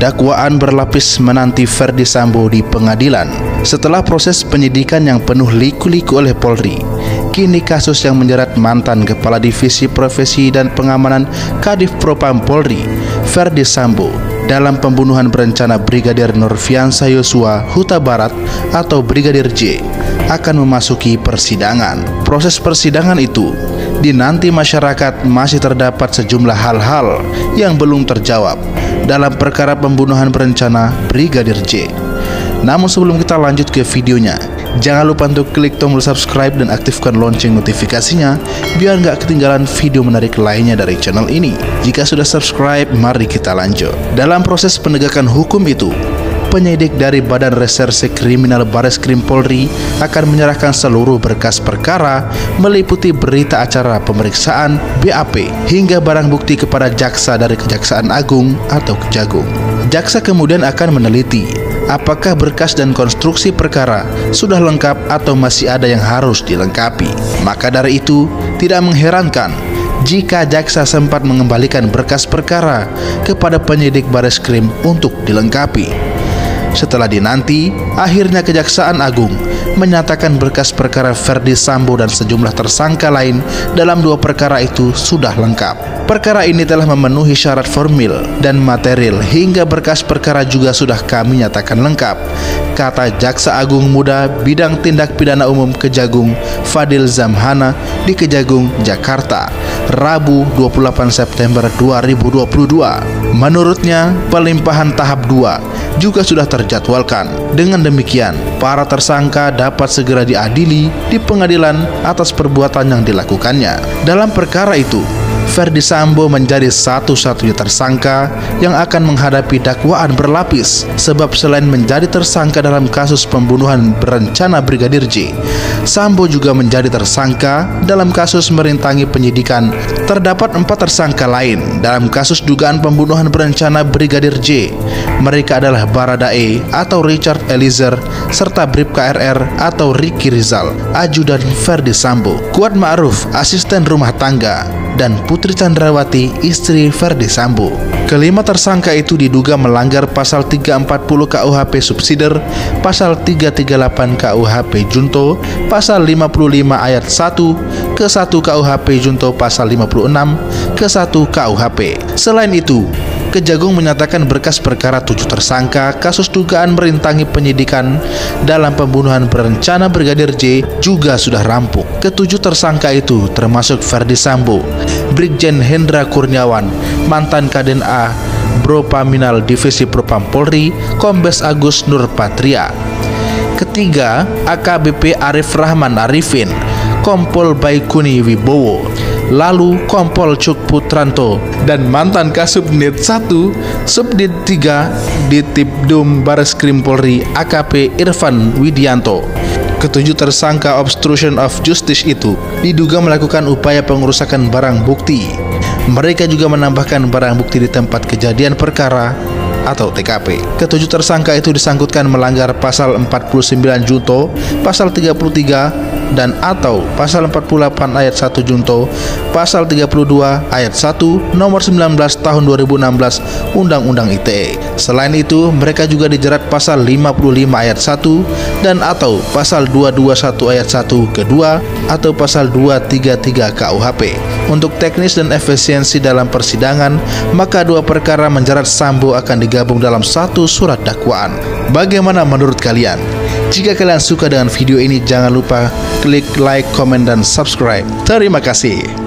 dakwaan berlapis menanti Ferdi Sambo di pengadilan. Setelah proses penyidikan yang penuh liku-liku oleh Polri, kini kasus yang menjerat mantan Kepala Divisi Profesi dan Pengamanan Kadif Propam Polri, Ferdi Sambo, dalam pembunuhan berencana Brigadir Nurfiansyah Yosua Huta Barat atau Brigadir J, akan memasuki persidangan. Proses persidangan itu dinanti masyarakat masih terdapat sejumlah hal-hal yang belum terjawab dalam perkara pembunuhan berencana Brigadir J. Namun sebelum kita lanjut ke videonya, jangan lupa untuk klik tombol subscribe dan aktifkan lonceng notifikasinya biar nggak ketinggalan video menarik lainnya dari channel ini. Jika sudah subscribe, mari kita lanjut. Dalam proses penegakan hukum itu, penyidik dari Badan Reserse Kriminal Bareskrim Polri akan menyerahkan seluruh berkas perkara meliputi berita acara pemeriksaan, BAP, hingga barang bukti kepada jaksa dari Kejaksaan Agung atau Kejagung. Jaksa kemudian akan meneliti apakah berkas dan konstruksi perkara sudah lengkap atau masih ada yang harus dilengkapi. Maka dari itu, tidak mengherankan jika jaksa sempat mengembalikan berkas perkara kepada penyidik Bareskrim untuk dilengkapi. Setelah dinanti, akhirnya Kejaksaan Agung menyatakan berkas perkara Ferdi Sambo dan sejumlah tersangka lain dalam 2 perkara itu sudah lengkap. Perkara ini telah memenuhi syarat formil dan material hingga berkas perkara juga sudah kami nyatakan lengkap, kata Jaksa Agung Muda Bidang Tindak Pidana Umum Kejagung Fadil Zamhana di Kejagung, Jakarta, Rabu 28 September 2022. Menurutnya, pelimpahan tahap 2 juga sudah terjadwalkan. Dengan demikian, para tersangka dapat segera diadili di pengadilan atas perbuatan yang dilakukannya. Dalam perkara itu, Ferdi Sambo menjadi satu-satunya tersangka yang akan menghadapi dakwaan berlapis, sebab selain menjadi tersangka dalam kasus pembunuhan berencana Brigadir J, Sambo juga menjadi tersangka dalam kasus merintangi penyidikan. Terdapat 4 tersangka lain dalam kasus dugaan pembunuhan berencana Brigadir J. Mereka adalah Baradae atau Richard Eliezer, serta Bribka RR atau Ricky Rizal, ajudan Ferdi Sambo, Kuat Ma'ruf, asisten rumah tangga, dan Putri Chandrawati, istri Ferdi Sambo. Kelima tersangka itu diduga melanggar pasal 340 KUHP Subsider, pasal 338 KUHP Junto, pasal 55 ayat 1 ke 1 KUHP Junto, pasal 56 ke 1 KUHP. Selain itu, Kejagung menyatakan berkas perkara 7 tersangka kasus dugaan merintangi penyidikan dalam pembunuhan berencana Brigadir J juga sudah rampung. Ketujuh tersangka itu termasuk Ferdi Sambo, Brigjen Hendra Kurniawan, mantan Kaden A Bropaminal Divisi Propam Polri, Kombes Agus Nurpatria. Ketiga, AKBP Arif Rahman Arifin, Kompol Baikuni Wibowo, lalu Kompol Cuk Putranto, dan mantan Kasubnit 1, Subdit 3 Ditipdum Bareskrim Polri AKP Irfan Widianto. Ketujuh tersangka obstruction of justice itu diduga melakukan upaya pengerusakan barang bukti. Mereka juga menambahkan barang bukti di tempat kejadian perkara atau TKP. Ketujuh tersangka itu disangkutkan melanggar pasal 49 Junto, pasal 33 dan atau pasal 48 ayat 1 Junto, pasal 32 ayat 1 nomor 19 tahun 2016 Undang-Undang ITE. Selain itu, mereka juga dijerat pasal 55 ayat 1 dan atau pasal 221 ayat 1 kedua atau pasal 233 KUHP. Untuk teknis dan efisiensi dalam persidangan, maka 2 perkara menjerat Sambo akan digabung dalam 1 surat dakwaan. Bagaimana menurut kalian? Jika kalian suka dengan video ini, jangan lupa klik like, komen, dan subscribe. Terima kasih.